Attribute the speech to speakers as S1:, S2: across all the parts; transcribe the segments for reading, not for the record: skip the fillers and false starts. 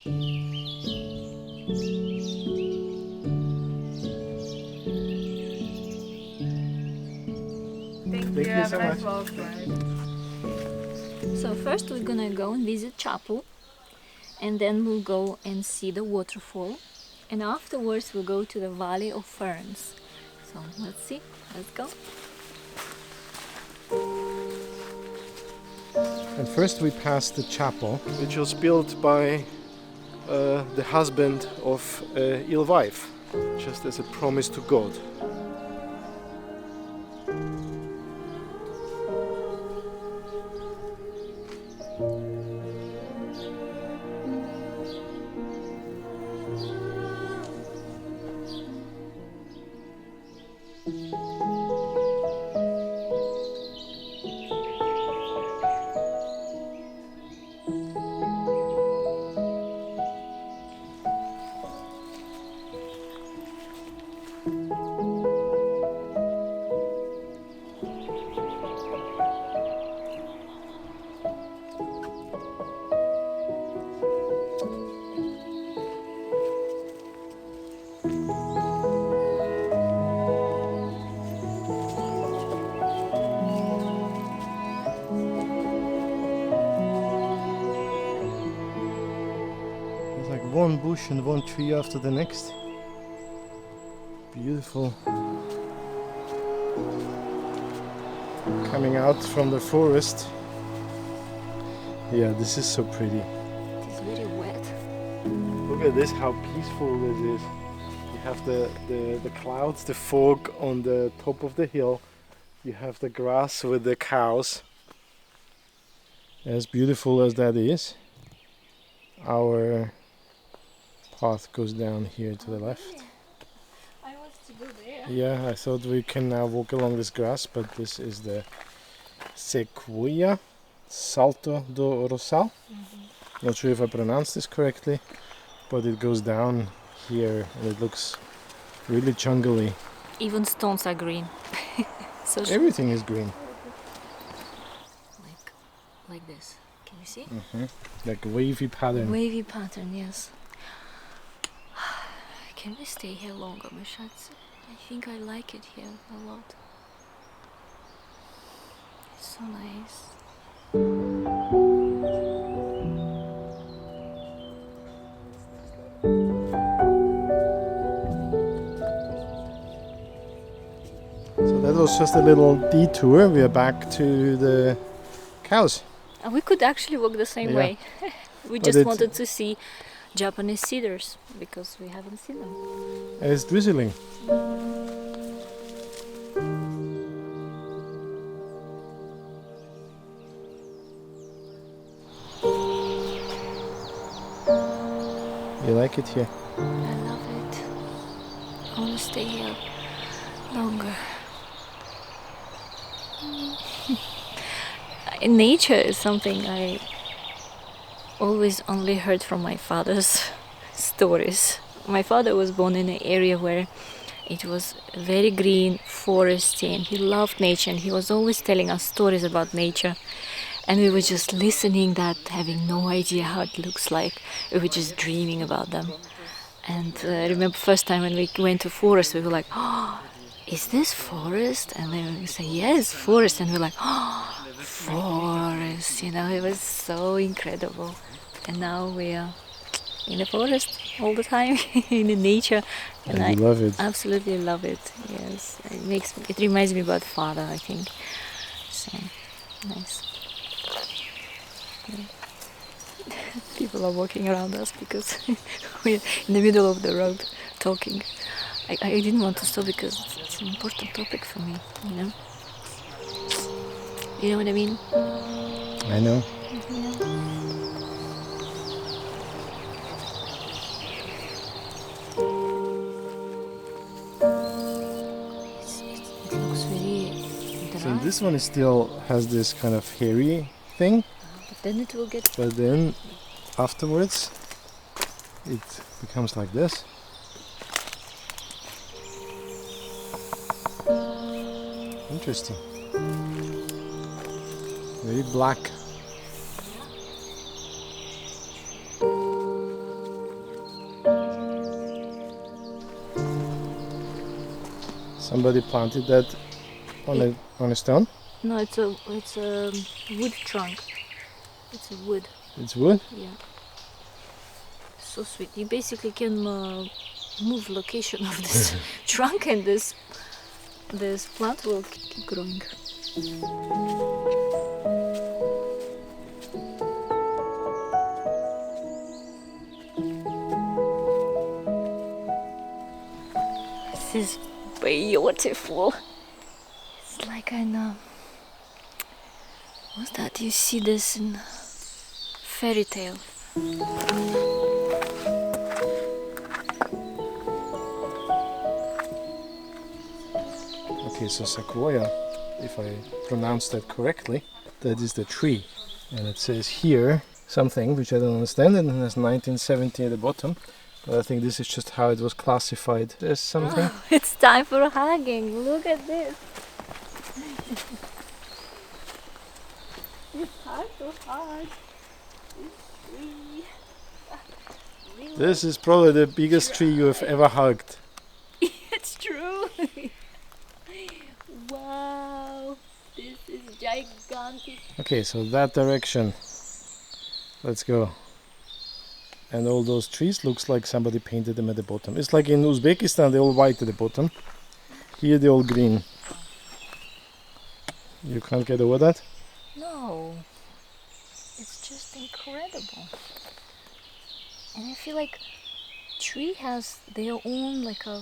S1: Thank you. Have a nice walk, guys.
S2: So first we're gonna go and visit chapel, and then we'll go and see the waterfall, and afterwards we'll go to the Valley of Ferns. So let's see, let's go.
S3: And first we passed the chapel, which was built by the husband of ill wife, just as a promise to God. One bush and one tree after the next. Beautiful. Coming out from the forest. Yeah, this is so pretty.
S2: It's very wet.
S3: Look at this, how peaceful this is. You have the clouds, the fog on the top of the hill. You have the grass with the cows. As beautiful as that is, our path goes down here to the left.
S2: I want to go there.
S3: Yeah, I thought we can now walk along this grass, but this is the Sequoia Salto do Rosal. Not sure if I pronounced this correctly, but it goes down here and it looks really jungly.
S2: Even stones are green. So
S3: Everything is green.
S2: like this. Can you see?
S3: Like a wavy pattern.
S2: Wavy pattern, yes. Can we stay here longer, Mishatz? I think I like it here a lot. It's so nice.
S3: So that was just a little detour. We are back to the cows.
S2: We could actually walk the same
S3: Yeah.
S2: way. We
S3: But
S2: just
S3: it's-
S2: wanted to see Japanese cedars because we haven't seen them.
S3: And it's drizzling. You like it here?
S2: I love it. I want to stay here longer. Nature is something I always only heard from my father's stories. My father was born in an area where it was very green, foresty, and he loved nature, and he was always telling us stories about nature. And we were just listening that, having no idea how it looks like. We were just dreaming about them. And I remember first time when we went to forest, we were like, oh, is this forest? And then we say, yes, forest. And we're like, oh, forest. You know, it was so incredible. And now we are in the forest all the time, in the nature.
S3: And I love it.
S2: Absolutely love it. Yes, it reminds me about father, I think. So nice. Yeah. People are walking around us because we're in the middle of the road talking. I didn't want to stop because it's an important topic for me, you know? You know what I mean?
S3: I know.
S2: Yeah. It looks very dry.
S3: So this one is still has this kind of hairy thing,
S2: But then it will get...
S3: but then afterwards it becomes like this. Interesting. Very black. Somebody planted that on a stone?
S2: No, it's a wood trunk. It's a wood.
S3: It's wood?
S2: Yeah. So sweet. You basically can move location of this trunk, and this plant will keep growing. This is beautiful. It's like what's that? You see this in fairy tale.
S3: Okay, so sequoia, if I pronounce that correctly, that is the tree. And it says here something which I don't understand, and it has 1970 at the bottom. But I think this is just how it was classified as something.
S2: Oh, it's time for hugging. Look at this. It's hard to hug. This tree. Really?
S3: This is probably the biggest tree you have ever hugged.
S2: It's true. Wow, this is gigantic.
S3: Okay, so that direction. Let's go. And all those trees looks like somebody painted them at the bottom. It's like in Uzbekistan, they're all white at the bottom. Here they're all green. You can't get over that?
S2: No, it's just incredible. And I feel like tree has their own like a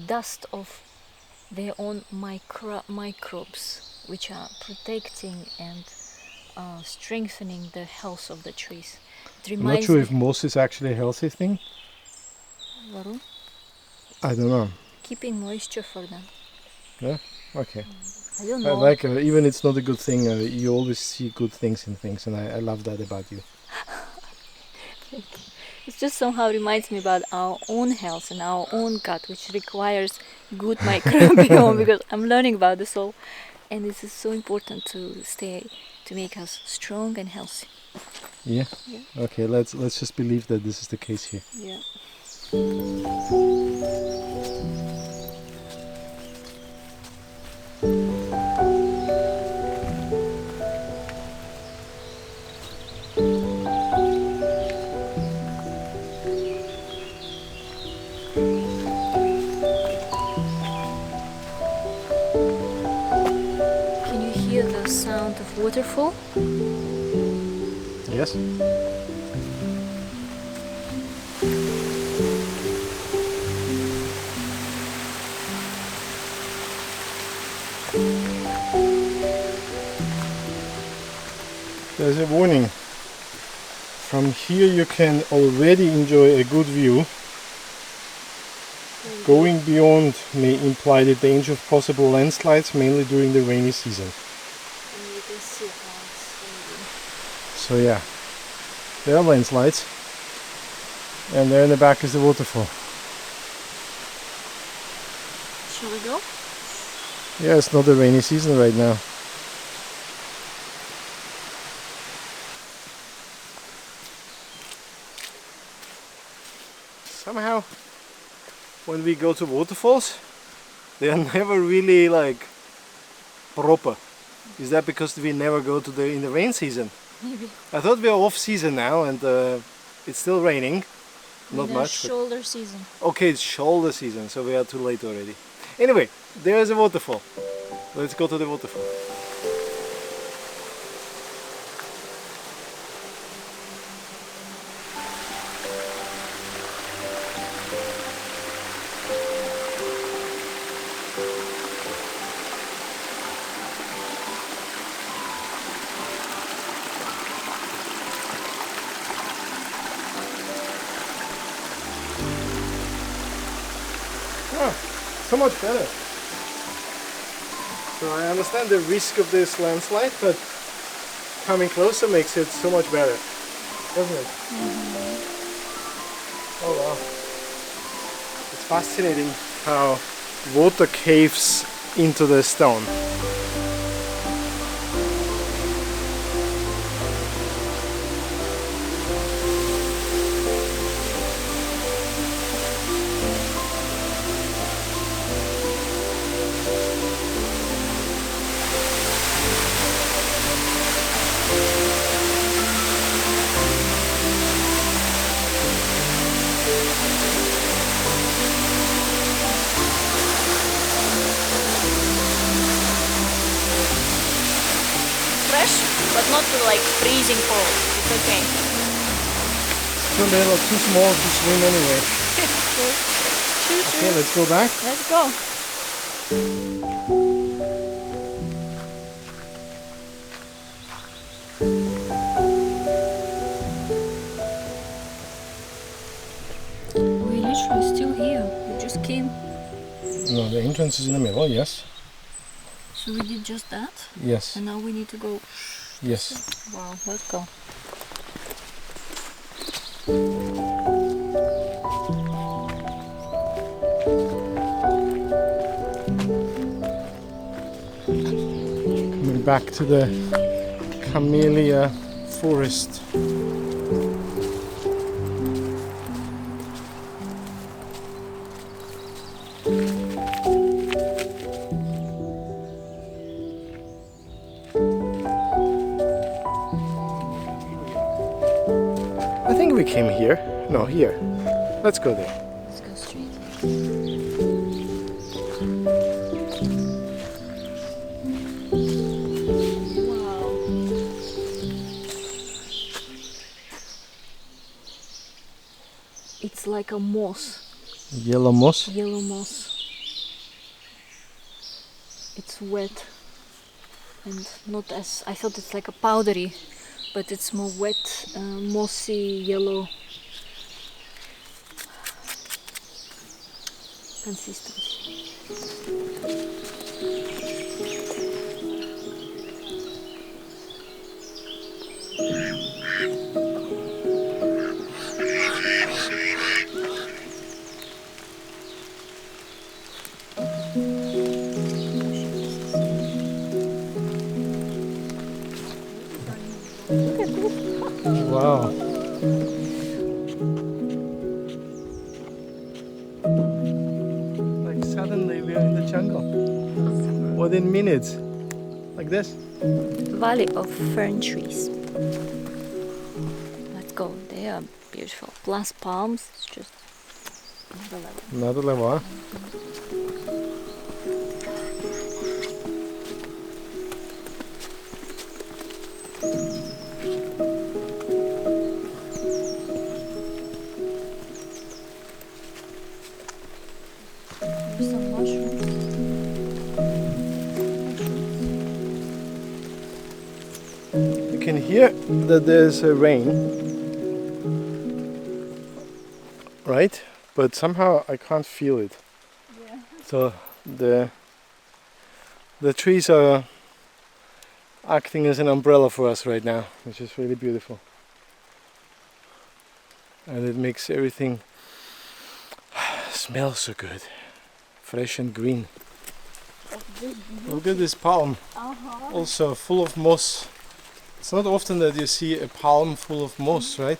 S2: dust of their own microbes, which are protecting and strengthening the health of the trees. It
S3: I'm not
S2: reminds
S3: sure
S2: me.
S3: if moss is actually a healthy thing.
S2: Warum?
S3: I don't know.
S2: Keeping moisture for them.
S3: Yeah? Okay.
S2: I don't
S3: I
S2: know.
S3: like even it's not a good thing, you always see good things in things, and I love that about you.
S2: It just somehow reminds me about our own health and our own gut, which requires good microbiome, because I'm learning about this all, and this is so important to make us strong and healthy.
S3: Yeah?
S2: Yeah.
S3: Okay, let's just believe that this is the case here.
S2: Yeah. Can you hear the sound of waterfall?
S3: Yes? There's a warning. From here you can already enjoy a good view. Going beyond may imply the danger of possible landslides, mainly during the rainy season.
S2: And you can see how it's
S3: So yeah, there are landslides, and there in the back is the waterfall.
S2: Shall we go?
S3: Yeah, it's not the rainy season right now. Somehow, when we go to waterfalls, they are never really like proper. Is that because we never go to in the rain season?
S2: Maybe.
S3: I thought we are off season now, and it's still raining. Not much. But
S2: Shoulder season.
S3: okay, it's shoulder season, so we are too late already. Anyway, there is a waterfall. Let's go to the waterfall. Oh, so much better. So I understand the risk of this landslide, but coming closer makes it so much better, doesn't it? Oh wow. It's fascinating how water caves into the stone.
S2: like freezing cold. It's okay.
S3: Too little, too small to swim anyway. Okay, let's go back.
S2: Let's go. We're literally still here. We just came.
S3: No, the entrance is in the middle, yes.
S2: So we did just that?
S3: Yes.
S2: And now we need to go.
S3: Yes.
S2: Wow, let's go.
S3: Coming back to the camellia forest. I think we came here. No, here. Let's go there.
S2: Let's go straight. Wow. It's like a moss.
S3: Yellow moss.
S2: Yellow moss. It's wet and not as I thought it's like a powdery, but it's more wet, mossy yellow consistency.
S3: Wow. Like suddenly we're in the jungle. Within minutes. Like this.
S2: Valley of fern trees. Let's go. They are beautiful. Plus palms. It's just another level.
S3: Another level, huh?
S2: There's some mushrooms.
S3: You can hear that there's a rain, right? But somehow I can't feel it.
S2: Yeah.
S3: So the trees are acting as an umbrella for us right now, which is really beautiful. And it makes everything smell so good. Fresh and green. Look at this palm. Also full of moss. It's not often that you see a palm full of moss, right?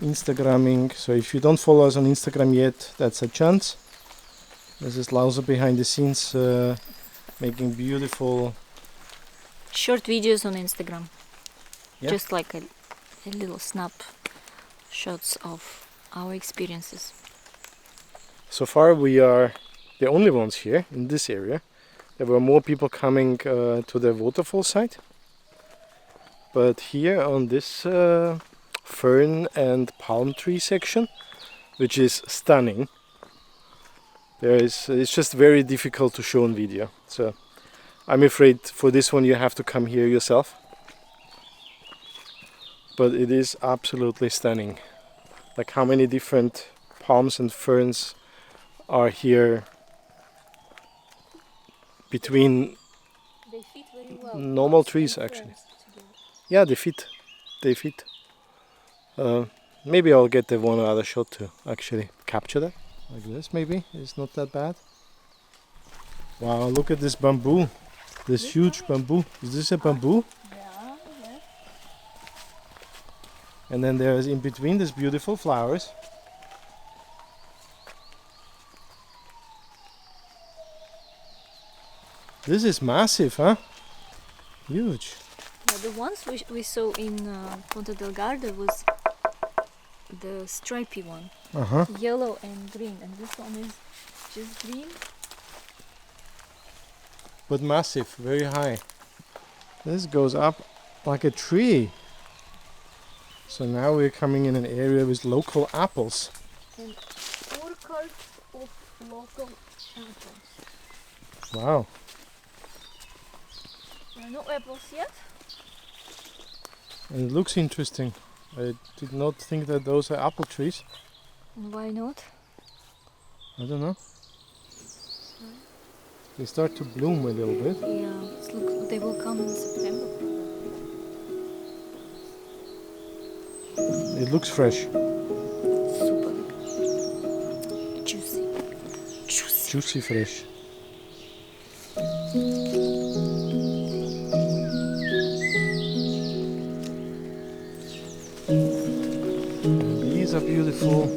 S3: Instagramming. So if you don't follow us on Instagram yet, that's a chance. This is Lausa behind the scenes, making beautiful
S2: Short videos on Instagram.
S3: Yeah.
S2: Just like a little snap shots of our experiences.
S3: So far we are the only ones here in this area. There were more people coming to the waterfall side. But here on this fern and palm tree section, which is stunning, it's just very difficult to show on video. So I'm afraid for this one you have to come here yourself. But it is absolutely stunning. Like how many different palms and ferns are here between
S2: They fit very well.
S3: normal trees actually. Yeah, they fit. They fit. Maybe I'll get the one or other shot to actually capture that. Like this maybe. It's not that bad. Wow, look at this bamboo. This huge bamboo. Is this a bamboo?
S2: Yeah, yeah.
S3: And then there's in between these beautiful flowers. This is massive, huh? Huge.
S2: Yeah, the ones we saw in Ponta Delgado was the stripy one.
S3: Uh-huh.
S2: Yellow and green. And this one is just green.
S3: but massive, very high. This goes up like a tree. So now we're coming in an area with local apples.
S2: And orchards of local apples.
S3: Wow.
S2: There are no apples yet.
S3: And it looks interesting. I did not think that those are apple trees.
S2: And why not?
S3: I don't know. They start to bloom a little bit.
S2: Yeah, they will come in September.
S3: It looks fresh.
S2: Super juicy. Juicy.
S3: Juicy fresh. These are beautiful.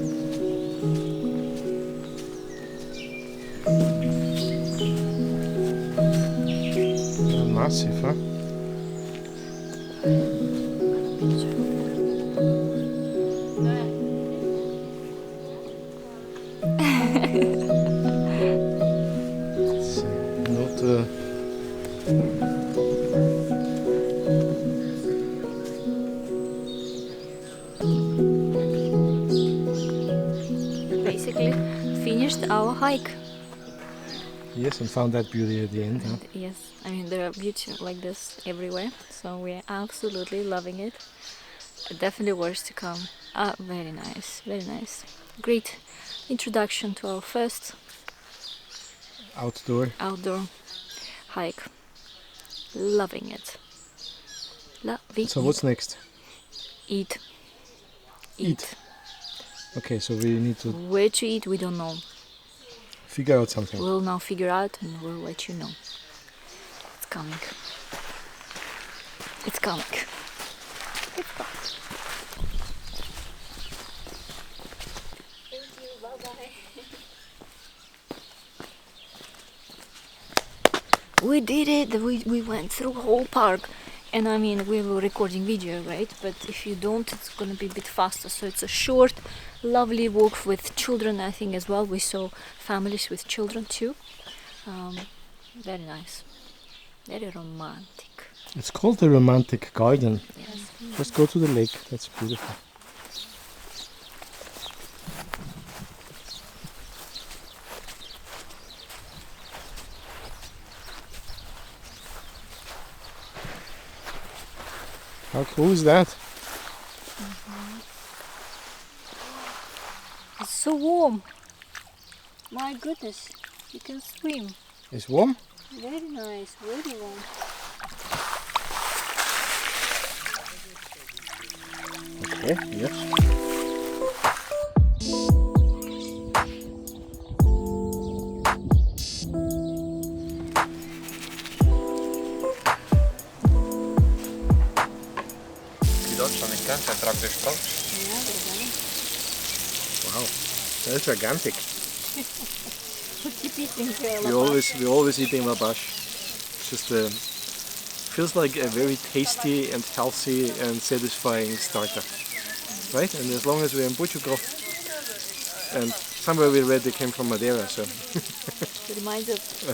S3: They're massive, huh? It's not
S2: Basically finished our hike.
S3: Yes, and found that beauty at the end, huh?
S2: Yes, I mean there are beauty like this everywhere, so we're absolutely loving it. Definitely worth to come. Very nice, very nice. Great introduction to our first
S3: Outdoor.
S2: outdoor hike. Loving it. Loving
S3: So
S2: it.
S3: what's next?
S2: Eat.
S3: Eat. Okay, so we need to
S2: Where to eat, we don't know.
S3: figure out something.
S2: We'll now figure out and we'll let you know. It's coming. It's coming. It's coming. Thank you. Bye-bye. We did it. We went through whole park. And I mean, we were recording video, right? But if you don't, it's gonna be a bit faster. So it's a short, lovely walk with children, I think, as well. We saw families with children too. Very nice. Very romantic.
S3: It's called the Romantic Garden.
S2: Yes.
S3: Just go to the lake. That's beautiful. How cool is that?
S2: It's so warm. My goodness, you can swim.
S3: It's warm?
S2: Very nice, very warm.
S3: Okay, yes. Wow, that's gigantic.
S2: What keep eating
S3: We always eating labash. It's just feels like a very tasty and healthy and satisfying starter, right? And as long as we're in Portugal, and somewhere we read they came from Madeira, so
S2: It reminds us.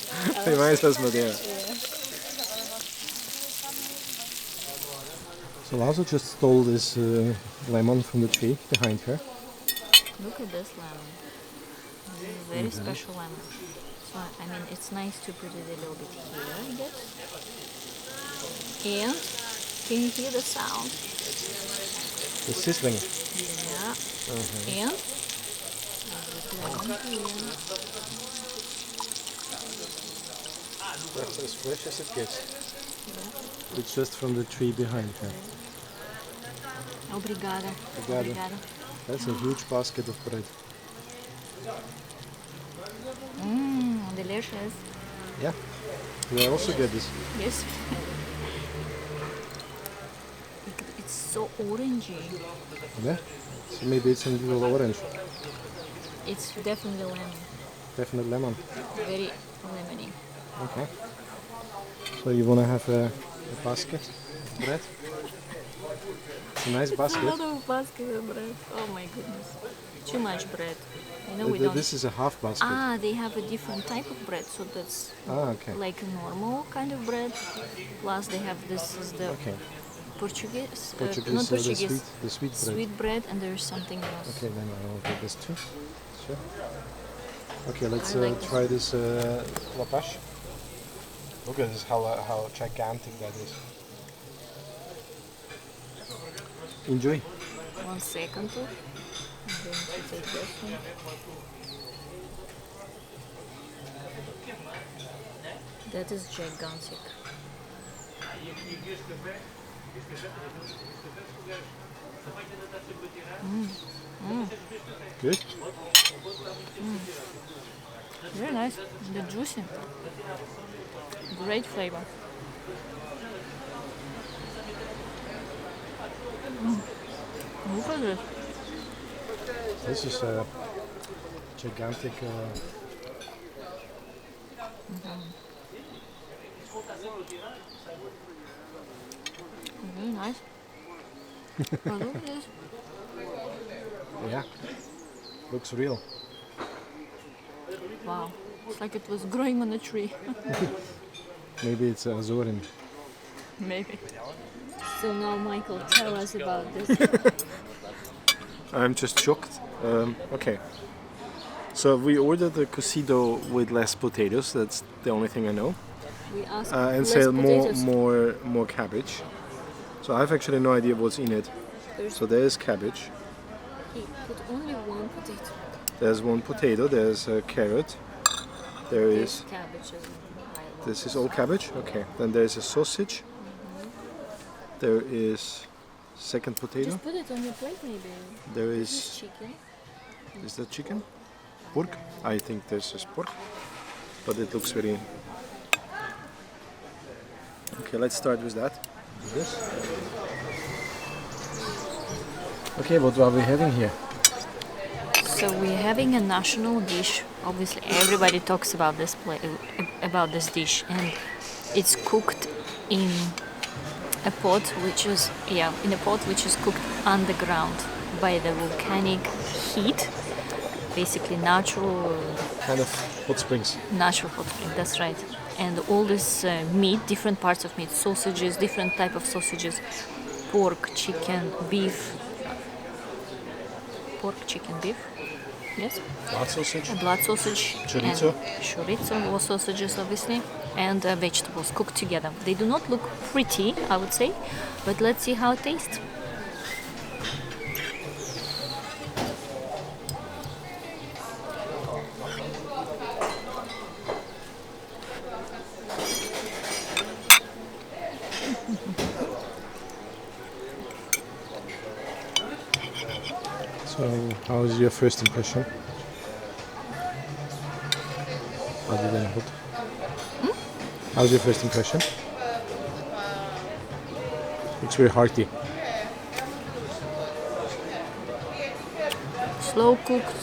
S3: reminds us Madeira. So Lazo just stole this lemon from the tree behind her.
S2: Look at this lemon. This is a very special lemon. So I mean, it's nice to put it a little bit here, I guess. And can you hear the sound?
S3: The sizzling.
S2: Yeah. And lemon here.
S3: That's as fresh as it gets. It's just from the tree behind her.
S2: Obrigada.
S3: Obrigada. That's a huge basket of bread.
S2: Delicious.
S3: Yeah. We also get this.
S2: Yes. It's so orangey.
S3: Yeah. So maybe it's a little orange.
S2: It's definitely lemon.
S3: Definite lemon.
S2: Very lemony.
S3: Okay. So you wanna have a basket of bread? It's a nice
S2: A
S3: basket.
S2: lot of basket of bread. Oh my goodness. Too much bread. I know we don't.
S3: This is a half basket.
S2: Ah, they have a different type of bread, so that's
S3: Okay.
S2: like a normal kind of bread. Plus they have this is the
S3: Okay.
S2: Portuguese,
S3: Portuguese,
S2: not Portuguese,
S3: the sweet bread.
S2: sweet bread, and there's something else.
S3: Okay, then I will take this too. Sure. Okay, let's
S2: I like
S3: try this lapash. Look at this, how gigantic that is. Enjoy.
S2: 1 second. I'm going to take this one. That is gigantic.
S3: Good.
S2: Very nice. The juicy. Great flavor. Look at this.
S3: This is a gigantic.
S2: Very nice. Oh, look at this.
S3: Yeah. Looks real.
S2: Wow. It's like it was growing on a tree.
S3: Maybe it's Azores.
S2: Maybe. So now, Michael, tell us about this.
S3: I'm just shocked. Okay. So we ordered the cocido with less potatoes. That's the only thing I know.
S2: We asked
S3: And
S2: less
S3: say
S2: potatoes.
S3: more cabbage. So I have actually no idea what's in it. So there's cabbage.
S2: He put only 1 potato.
S3: There's 1 potato. There's a carrot. There
S2: There's
S3: is.
S2: cabbage as well.
S3: This is all cabbage. Okay. Then there's a sausage. There is second potato.
S2: Just put it on your plate, maybe.
S3: There
S2: This
S3: is.
S2: is chicken.
S3: Is that chicken? Pork? I think this is pork. But it looks very. Okay, let's start with that. This. Okay, what are we having here?
S2: So we're having a national dish. Obviously, everybody talks about this dish, and it's cooked in a pot which is cooked underground by the volcanic heat, basically natural
S3: Kind of hot springs.
S2: hot spring. That's right. And all this meat, different parts of meat, sausages, different type of sausages, pork, chicken, beef. Pork, chicken, beef. Yes.
S3: Blood sausage.
S2: A blood sausage.
S3: Chorizo.
S2: And chorizo, all sausages, obviously, and vegetables cooked together. They do not look pretty, I would say, but let's see how it tastes.
S3: So, how is your first impression? Other than hot. How's your first impression? It's very hearty.
S2: Slow cooked.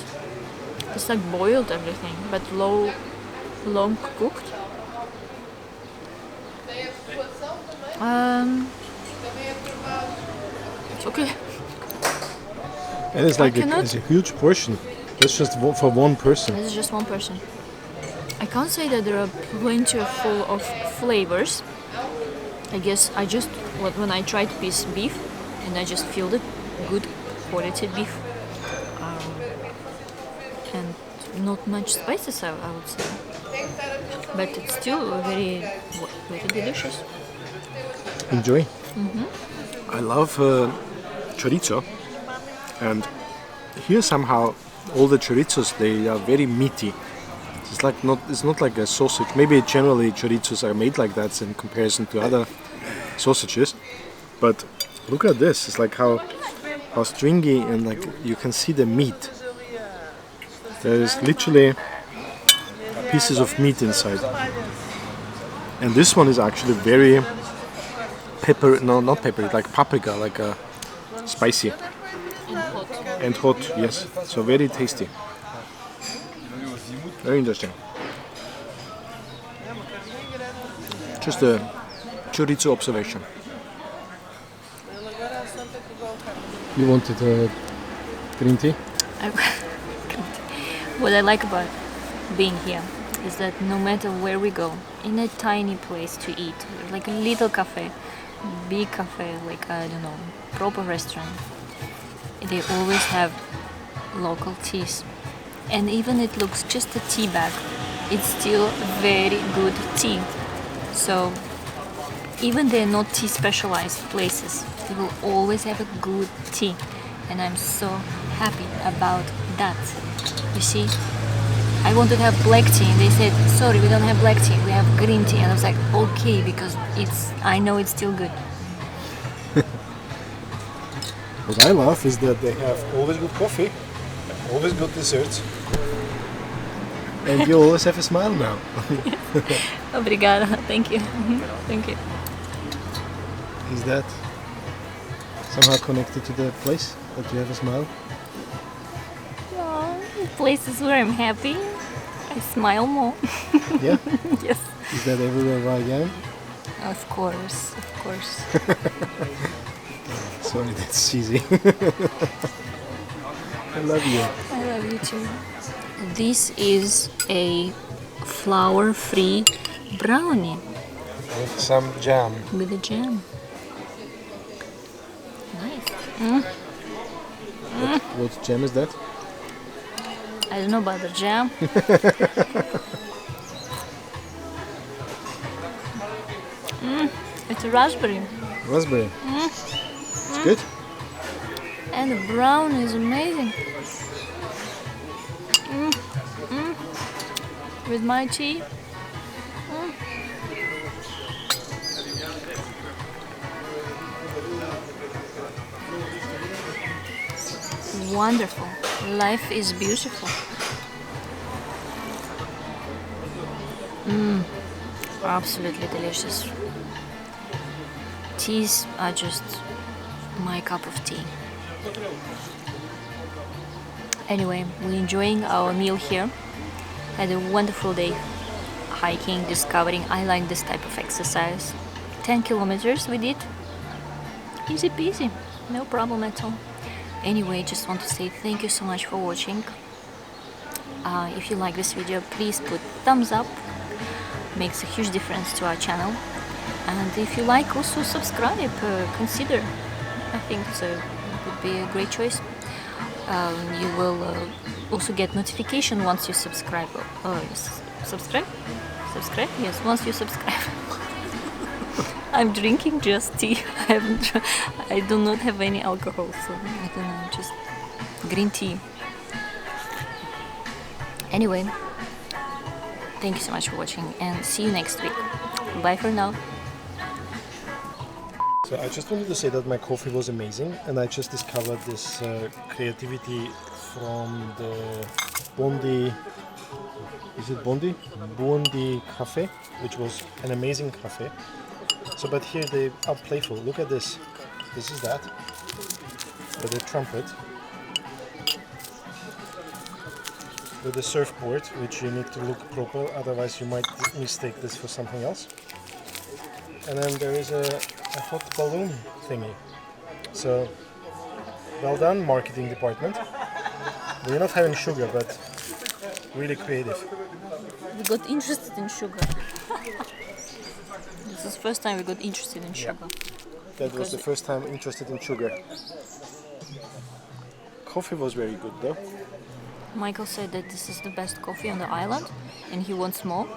S2: It's like boiled everything, but long cooked. It's okay.
S3: And it's like
S2: cannot-
S3: it's a huge portion. That's just for 1 person.
S2: This is just 1 person. I can't say that there are plenty full of flavors. I guess when I tried piece beef, and I just feel the good quality beef, and not much spices, I would say. But it's still very delicious.
S3: Enjoy. I love chorizo, and here somehow all the chorizos, they are very meaty. It's not like a sausage. Maybe generally chorizos are made like that in comparison to other sausages, but look at this. It's like how stringy, and like you can see the meat. There is literally pieces of meat inside, and this one is actually very not peppery, like paprika, like spicy and hot. Yes, so very tasty. Very interesting. Just a chorizo observation. You wanted green tea?
S2: What I like about being here is that no matter where we go, in a tiny place to eat, like a little cafe, big cafe, like I don't know, proper restaurant, they always have local teas. And even it looks just a tea bag, it's still very good tea. So even they're not tea specialized places, they will always have a good tea. And I'm so happy about that. You see, I wanted to have black tea and they said, sorry, we don't have black tea, we have green tea. And I was like, okay, because I know it's still good.
S3: What I love is that they have always good coffee, always good desserts. And you always have a smile now.
S2: Obrigada, thank you. Thank you.
S3: Is that somehow connected to the place that you have a smile?
S2: Oh, places where I'm happy, I smile more.
S3: Yeah?
S2: Yes.
S3: Is that everywhere I am?
S2: Of course, of course.
S3: Sorry, that's cheesy. I love you.
S2: I love you too. This is a flour-free brownie
S3: With some jam.
S2: with a jam. Nice.
S3: What jam is that?
S2: I don't know about the jam. It's a raspberry.
S3: Raspberry. It's good.
S2: And the brown is amazing. With my tea. Wonderful. Life is beautiful. Absolutely delicious. Teas are just my cup of tea. Anyway, we're enjoying our meal here. Had a wonderful day hiking, discovering. I like this type of exercise. 10 kilometers we did. Easy peasy, no problem at all. Anyway, just want to say thank you so much for watching. If you like this video, please put thumbs up. Makes a huge difference to our channel. And if you like, also subscribe. Consider. I think it would be a great choice. You will also get notification once you subscribe. Subscribe? Subscribe? Yes, once you subscribe. I'm drinking just tea. I do not have any alcohol, so I don't know, just green tea. Anyway, thank you so much for watching and see you next week. Bye for now.
S3: So I just wanted to say that my coffee was amazing, and I just discovered this creativity from the Bondi. Is it Bondi? Bondi Cafe, which was an amazing cafe. So, but here they are playful. Look at this. This is that. With a trumpet. With a surfboard, which you need to look proper, otherwise you might mistake this for something else. And then there is a hot balloon thingy. So, well done, marketing department. We're not having sugar, but really creative.
S2: We got interested in sugar. This is the first time we got interested in sugar.
S3: That was the first time interested in sugar. Coffee was very good though.
S2: Michael said that this is the best coffee on the island and he wants more.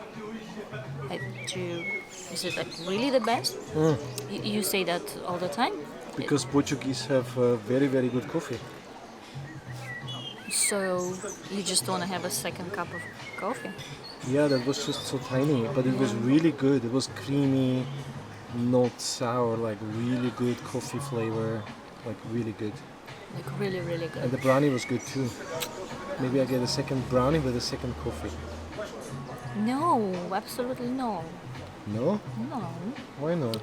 S2: Is it like really the best? You say that all the time?
S3: Because Portuguese have very, very good coffee.
S2: So you just want to have a second cup of coffee?
S3: Yeah, that was just so tiny, but it was really good. It was creamy, not sour, like really good coffee flavor, like really good.
S2: Like really, really good.
S3: And the brownie was good too. Maybe I get a second brownie with a second coffee.
S2: No, absolutely no.
S3: No?
S2: No.
S3: Why not?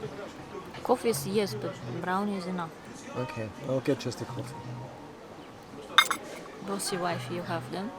S2: Coffee is yes, but brownie is enough.
S3: Okay, I'll get just a coffee.
S2: Bossy wife you have then.